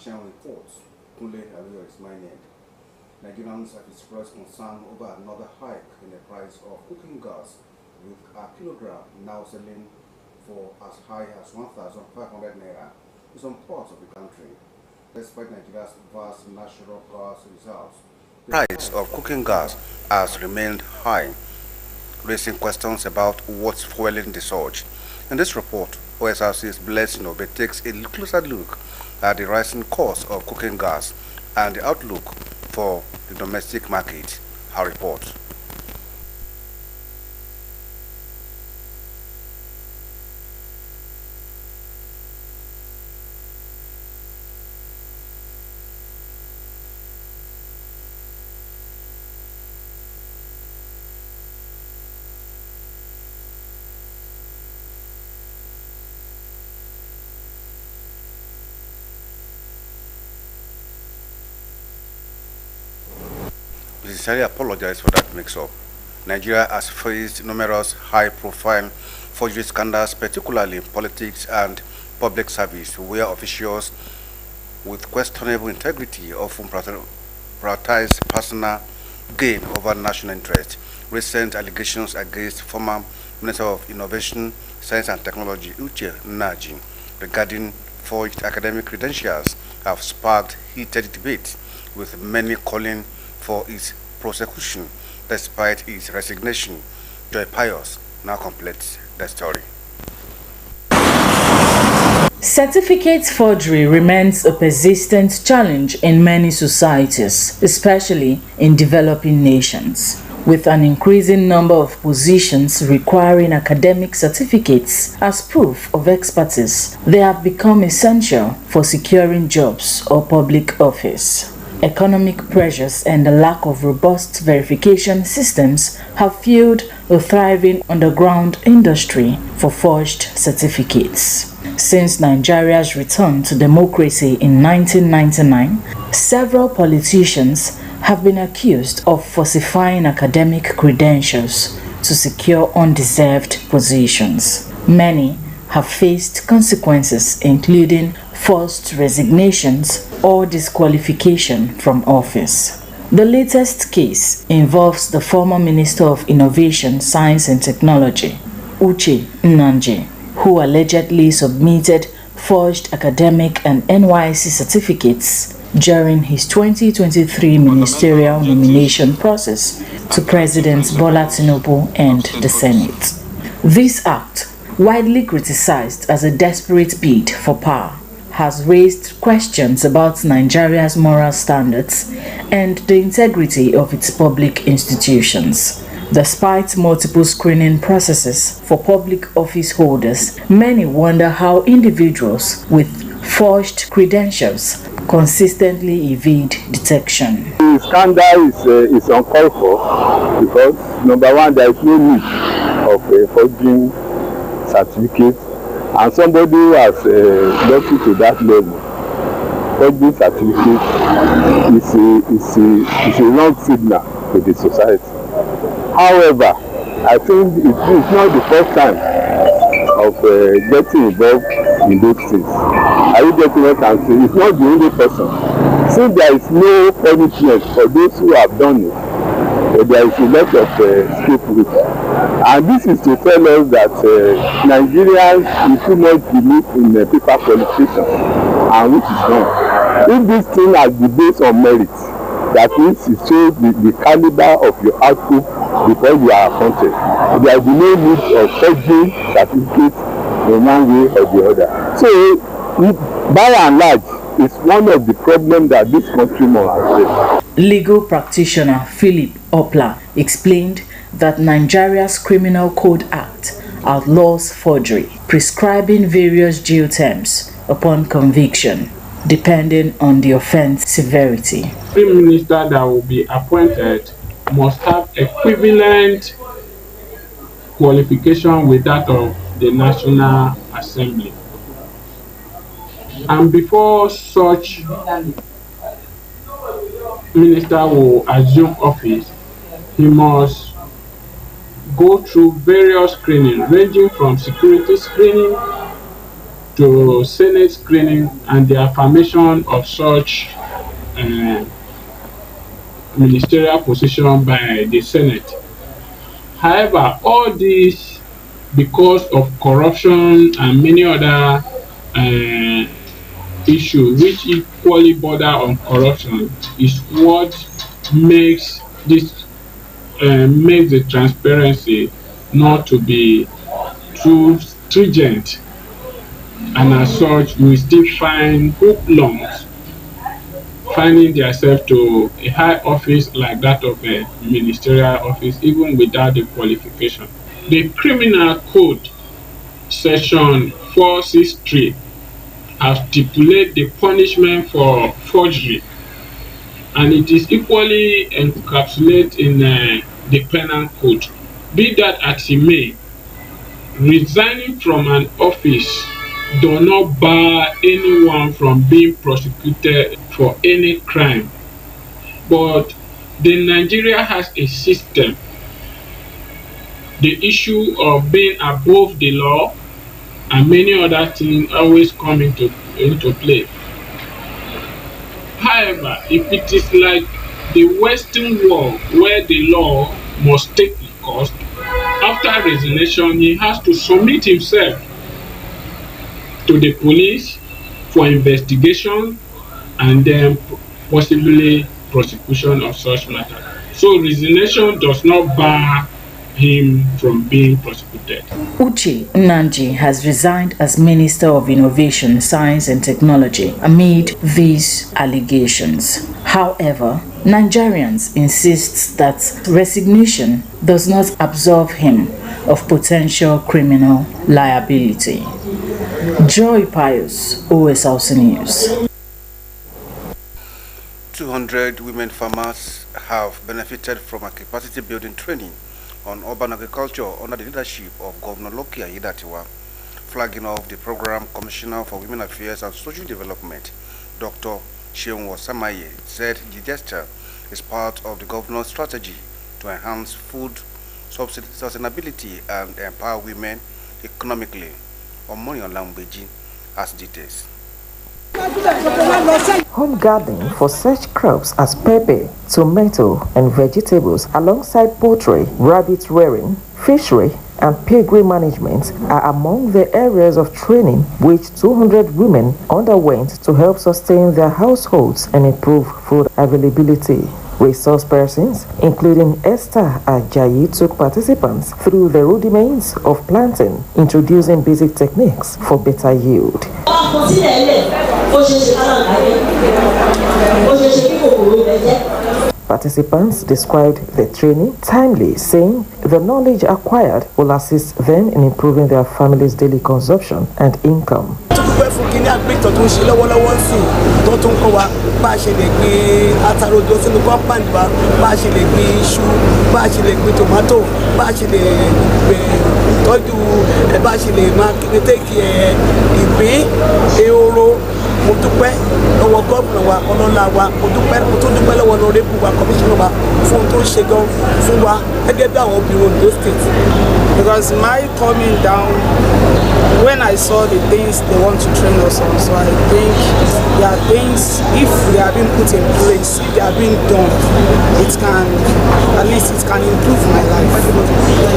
financial reports, Kunle Alio is my name. Nigerians have expressed concern over another hike in the price of cooking gas, with a kilogram now selling for as high as 1,500 naira in some parts of the country. Despite Nigeria's vast natural gas reserves, the price of cooking gas has remained high, raising questions about what's fueling the surge. In this report, Osrc's Blessing Obe takes a closer look at the rising cost of cooking gas and the outlook for the domestic market. Her report. We sincerely apologize for that mix-up. Nigeria has faced numerous high-profile forgery scandals, particularly in politics and public service, where officials with questionable integrity often prioritize personal gain over national interest. Recent allegations against former Minister of Innovation, Science and Technology, Uche Nnaji, regarding forged academic credentials have sparked heated debate, with many calling for his prosecution despite his resignation. Joy Pius now completes the story. Certificate forgery remains a persistent challenge in many societies, especially in developing nations. With an increasing number of positions requiring academic certificates as proof of expertise, they have become essential for securing jobs or public office. Economic pressures and the lack of robust verification systems have fueled a thriving underground industry for forged certificates. Since Nigeria's return to democracy in 1999, several politicians have been accused of falsifying academic credentials to secure undeserved positions. Many have faced consequences, including forced resignations or disqualification from office. The latest case involves the former Minister of Innovation, Science and Technology, Uche Nnaji, who allegedly submitted forged academic and NYSC certificates during his 2023 ministerial nomination process to President Bola Tinubu and the Senate. This act, widely criticized as a desperate bid for power, has raised questions about Nigeria's moral standards and the integrity of its public institutions. Despite multiple screening processes for public office holders, many wonder how individuals with forged credentials consistently evade detection. The scandal is uncalled for because, number one, there is no need of forging certificates, and somebody who has gotten to that level, forging certificates is a wrong signal to the society. However, I think it's not the first time of getting involved in those things. Are you getting what I'm saying? It's not the only person. Since there is no punishment for those who have done it, there is a lot of scapegoat. And this is to tell us that Nigerians too much believe in paper qualification, and which is wrong. If this thing has been based on merit, that means it shows the caliber of your output before you are appointed. There will be no need of forging certificates in one way or the other. So, by and large, it's one of the problems that this country must face. Legal practitioner Philip Opla explained that Nigeria's Criminal Code Act outlaws forgery, prescribing various jail terms upon conviction, depending on the offense severity. The minister that will be appointed must have equivalent qualification with that of the National Assembly. And before such minister will assume office, he must go through various screening, ranging from security screening to Senate screening and the affirmation of such uh, ministerial position by the Senate. However, all this because of corruption and many other issues which equally border on corruption is what makes this makes the transparency not to be too stringent, and as such we still find hoodlums finding themselves to a high office like that of a ministerial office even without the qualification. The criminal code section 463 has stipulated the punishment for forgery, and it is equally encapsulated in the penal code. Be that as it may, resigning from an office does not bar anyone from being prosecuted for any crime, but the Nigeria has a system. The issue of being above the law and many other things always come into play. However, if it is like the Western world where the law must take the course, after resignation he has to submit himself to the police for investigation and then possibly prosecution of such matter. So resignation does not bar him from being prosecuted. Uche Nnaji has resigned as Minister of Innovation, Science and Technology amid these allegations. However, Nigerians insist that resignation does not absolve him of potential criminal liability. Joy Pius, Osrc News. 200 women farmers have benefited from a capacity building training on urban agriculture under the leadership of Governor Loki Ayedatiwa. Flagging off the program, Commissioner for Women Affairs and Social Development, Dr. Sheung Samaye, said the gesture is part of the governor's strategy to enhance food sustainability and empower women economically. Omoni Olambeji has details. Home gardening for such crops as pepper, tomato, and vegetables, alongside poultry, rabbit rearing, fishery, and piggery management are among the areas of training which 200 women underwent to help sustain their households and improve food availability. Resource persons, including Esther Ajayi, took participants through the rudiments of planting, introducing basic techniques for better yield. Participants described the training timely, saying the knowledge acquired will assist them in improving their family's daily consumption and income. mo dúpẹ́ lọ́wọ́ gómìnà wa ọlọ́lá wa mo tún dúpẹ́ lọ́wọ́ lọ́rẹ́bù wa kọmíṣánná wa fún tó ń ṣe gan fún wa gẹ́gẹ́ bí àwọn obìnrin Ondo State. Because my coming down, when I saw the things they want to train us on, so I think there are things, if they are being put in place, if they are being done, it can, at least it can improve my life,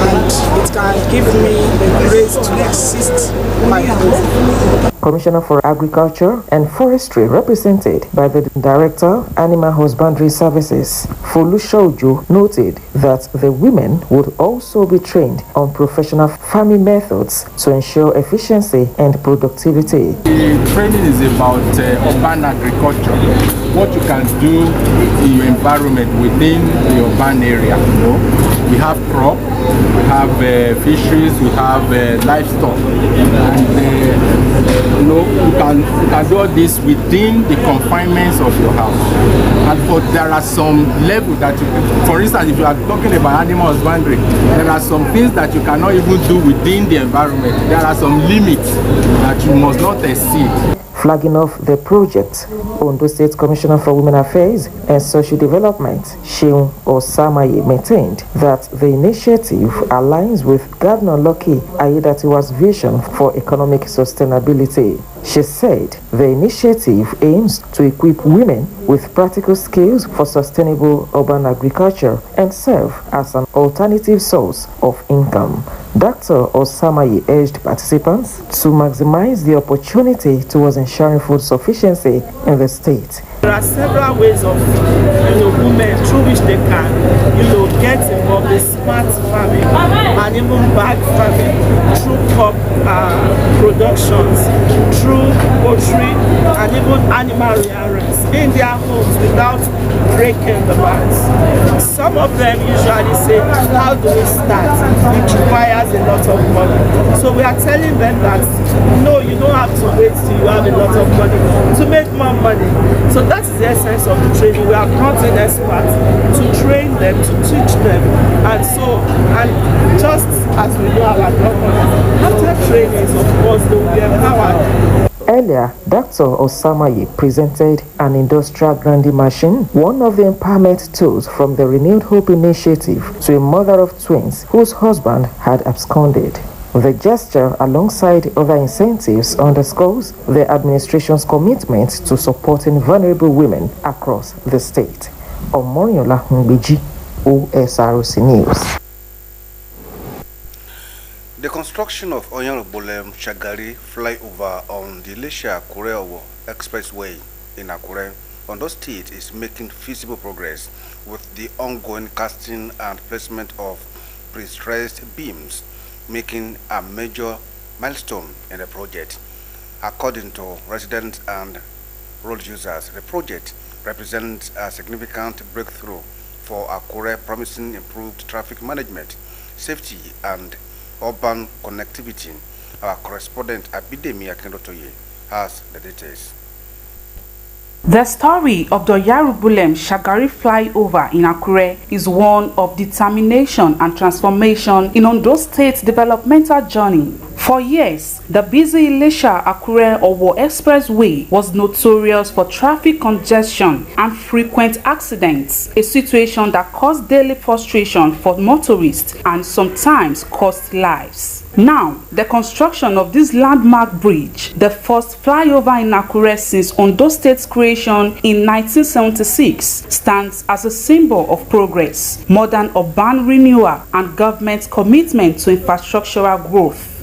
and it can give me the grace to assist my home. Commissioner for Agriculture and Forestry, represented by the Director, Animal Husbandry Services, Folushoju, noted that the women would also be trained on professional farming methods to ensure efficiency and productivity. The training is about urban agriculture, what you can do in your environment within the urban area. You know, we have crop, we have fisheries, we have livestock, and you know, you can do all this within the confinements of your house. But there are some levels that you can, for instance, if you are talking about animal husbandry, there are some things that you cannot even do within the environment. There are some limits that you must not exceed. Flagging off the project, Ondo State Commissioner for Women Affairs and Social Development, Seun Osamaye, maintained that the initiative aligns with Governor Lucky Aiyedatiwa's vision for economic sustainability. She said the initiative aims to equip women with practical skills for sustainable urban agriculture and serve as an alternative source of income. Dr. Osamaye urged participants to maximize the opportunity towards ensuring food sufficiency in the state. There are several ways of women through which they can get involved in smart farming and even bag farming through crop productions, through poultry and even animal rearance in their homes without breaking the banks. Some of them usually say, how do we start? It requires a lot of money. So we are telling them that no, you don't have to wait till you have a lot of money to make more money. So that is the essence of the training. We have brought in experts to train them, to teach them, and just as we know our government, after trainings, of course, they will be empowered. Earlier, Dr. Osamaye presented an industrial grinding machine, one of the empowerment tools from the Renewed Hope Initiative, to a mother of twins whose husband had absconded. The gesture, alongside other incentives, underscores the administration's commitment to supporting vulnerable women across the state. Omoriola Mbiji, Osrc News. The construction of Oyanlogbolem Shagari flyover on the Ilesha-Akure Expressway in Akure, Ondo State, is making feasible progress with the ongoing casting and placement of pre-stressed beams, making a major milestone in the project. According to residents and road users, the project represents a significant breakthrough for Akure, promising improved traffic management, safety, and urban connectivity. Our correspondent Abidemi Akindotoye has the details. The story of the Yarubulem Shagari flyover in Akure is one of determination and transformation in Ondo State's developmental journey. For years, the busy Ilesha-Akure Owo Expressway was notorious for traffic congestion and frequent accidents, a situation that caused daily frustration for motorists and sometimes cost lives. Now, the construction of this landmark bridge, the first flyover in Akure since Ondo State's creation in 1976, stands as a symbol of progress, modern urban renewal, and government's commitment to infrastructural growth.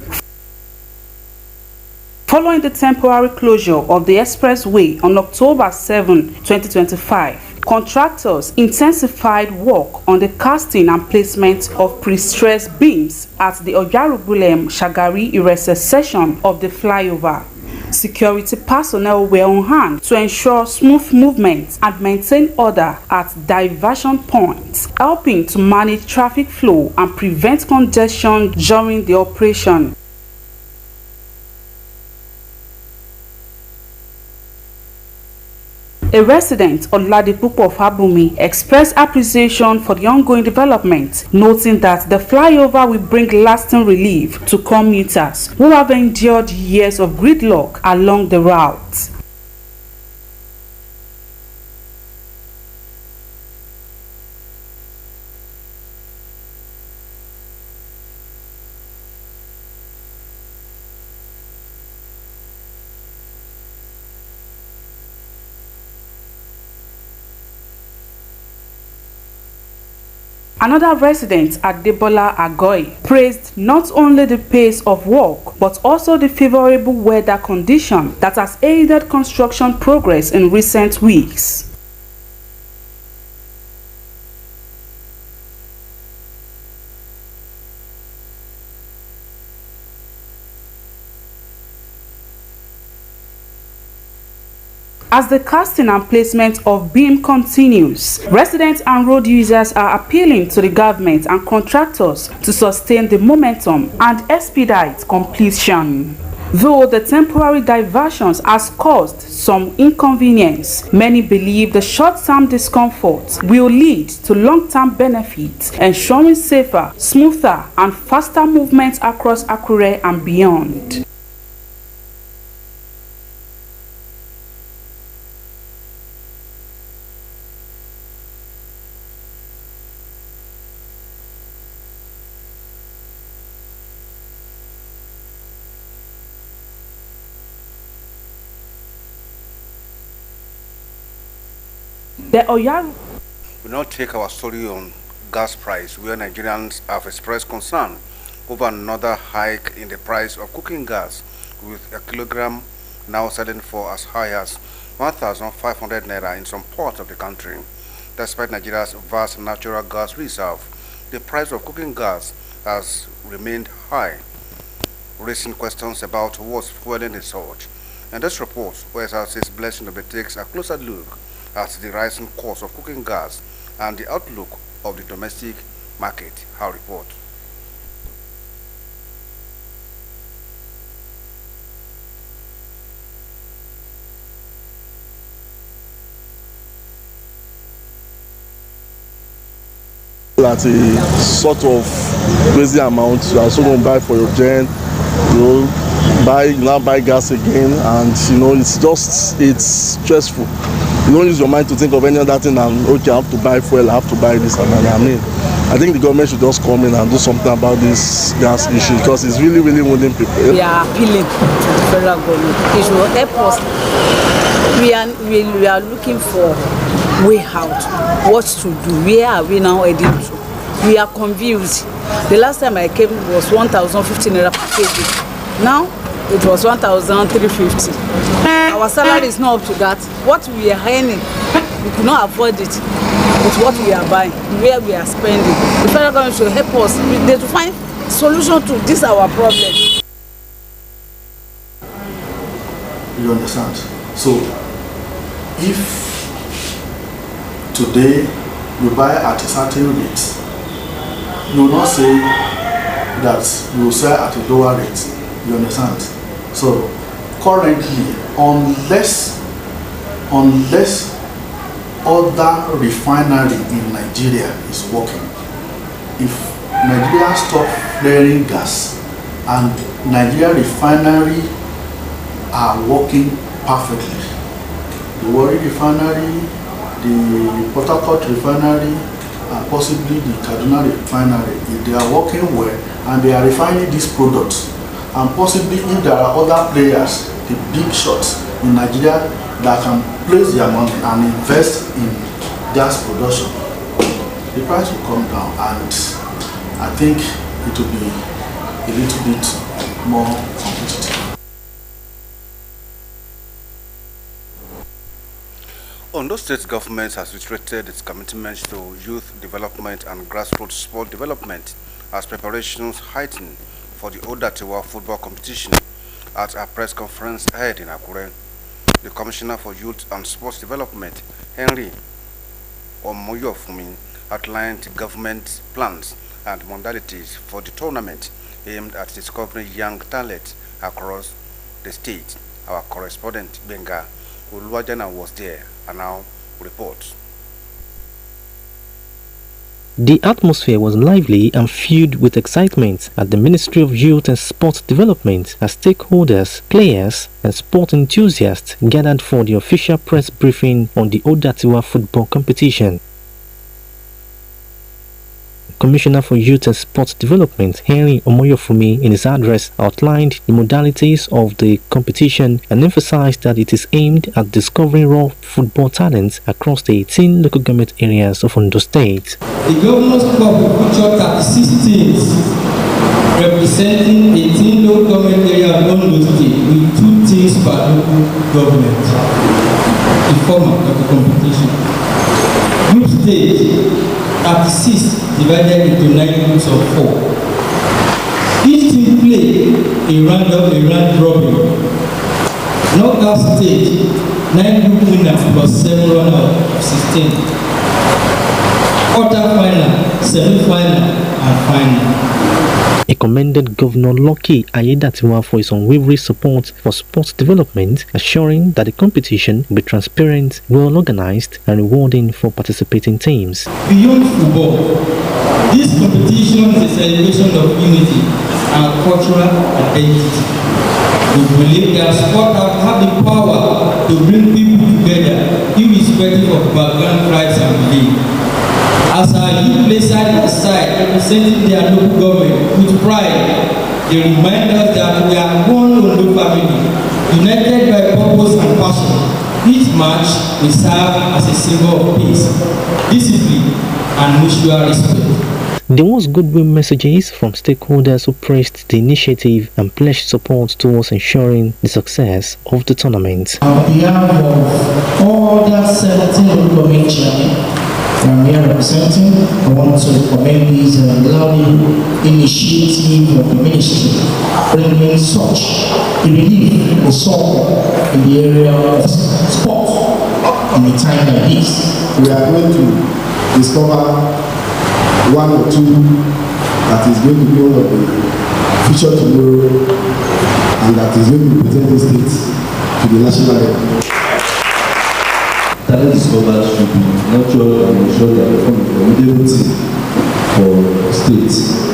Following the temporary closure of the expressway on October 7, 2025, contractors intensified work on the casting and placement of pre-stressed beams at the Oyarubulem Shagari Irese section of the flyover. Security personnel were on hand to ensure smooth movement and maintain order at diversion points, helping to manage traffic flow and prevent congestion during the operation. A resident, Oladipupo Fabumi, expressed appreciation for the ongoing development, noting that the flyover will bring lasting relief to commuters who have endured years of gridlock along the route. Another resident, Adebola Agoy, praised not only the pace of work but also the favorable weather condition that has aided construction progress in recent weeks. As the casting and placement of beam continues, residents and road users are appealing to the government and contractors to sustain the momentum and expedite completion. Though the temporary diversions has caused some inconvenience, many believe the short-term discomfort will lead to long-term benefits, ensuring safer, smoother, and faster movements across Akure and beyond. The Oyaru We now take our story on gas price, where Nigerians have expressed concern over another hike in the price of cooking gas, with a kilogram now selling for as high as 1,500 naira in some parts of the country. Despite Nigeria's vast natural gas reserve, the price of cooking gas has remained high, raising questions about what's fueling the surge. In this report, Osrc's Blessing Obe takes a closer look at the rising cost of cooking gas and the outlook of the domestic market. Her report. At a sort of crazy amount, you are also going to buy for your gen, you now buy gas again, and it's stressful. You don't use your mind to think of any other thing than, okay, I have to buy fuel, I have to buy this and that. I think the government should just come in and do something about this gas issue, because it's really wounding people. We are appealing to the federal government. It should help us. We are looking for way out, what to do, where are we now heading to? We are confused. The last time I came was 1,050 naira per kg. Now it was 1,350. Our salary is not up to that. What we are earning, we could not afford it with what we are buying, where we are spending. The federal government should help us to find solution to this our problem. You understand? So if today you buy at a certain rate, you will not say that you will sell at a lower rate. You understand? So currently, unless other refinery in Nigeria is working, if Nigeria stop flaring gas and Nigeria refinery are working perfectly, the Warri refinery, the Port Harcourt refinery, and possibly the Kaduna refinery, if they are working well and they are refining these products, and possibly if there are other players, the big shots in Nigeria that can place their money and invest in gas production, the price will come down, and I think it will be a little bit more competitive. Ondo State government has reiterated its commitment to youth development and grassroots sport development as preparations heighten for the Odatiwa football competition. At a press conference held in Akure, the Commissioner for Youth and Sports Development, Henry Omoyofumi, outlined government plans and modalities for the tournament aimed at discovering young talent across the state. Our correspondent, Benga Uluwajana, was there and now reports. The atmosphere was lively and filled with excitement at the Ministry of Youth and Sports Development as stakeholders, players, and sport enthusiasts gathered for the official press briefing on the Odatiwa football competition. Commissioner for Youth and Sports Development, Henry Omoyofumi, in his address outlined the modalities of the competition and emphasized that it is aimed at discovering raw football talents across the 18 local government areas of Ondo State. The Governor's Cup will feature 36 teams representing 18 local government areas of Ondo State with 2 teams per local government. The format of the competition. Group stage, 36 divided into 9 groups of 4. Each team play a round robin. Knockout stage, 9 group winners plus 7 runners of 16. Quarter-final, semi-final, and final. He commended Governor Lucky Ayedatiwa for his unwavering support for sports development, assuring that the competition will be transparent, well organized, and rewarding for participating teams. Beyond football, this competition is a celebration of unity and cultural identity. We believe that sport have the power to bring people together, irrespective of background, tribes, and belief. As our youth play side by side, representing their local government with pride, they remind us that we are one Ondo family, united by purpose and passion. Each match will serve as a symbol of peace, discipline, and mutual respect. There was goodwill messages from stakeholders who praised the initiative and pledged support towards ensuring the success of the tournament. On behalf of all the 17 local governments I'm here representing, I want to commend this laudable initiative of the ministry, bringing such a relief and support in the area of sport in a time like this. We are going to discover one or two that is going to be one of the future tomorrow and that is going to represent the state to the national level. Talent discovered should be nurtured and ensure that they become a formidable team for states.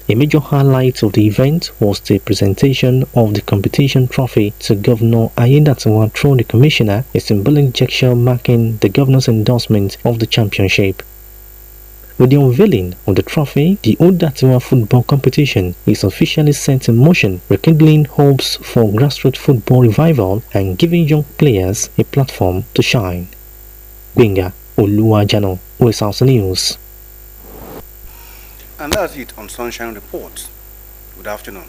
A major highlight of the event was the presentation of the competition trophy to Governor Ayedatiwa through the commissioner, a symbolic gesture marking the governor's endorsement of the championship. With the unveiling of the trophy, the Ayedatiwa football competition is officially set in motion, rekindling hopes for grassroots football revival and giving young players a platform to shine. Benga Oluwajano, Osrc News. And that's it on Sunshine Report. Good afternoon.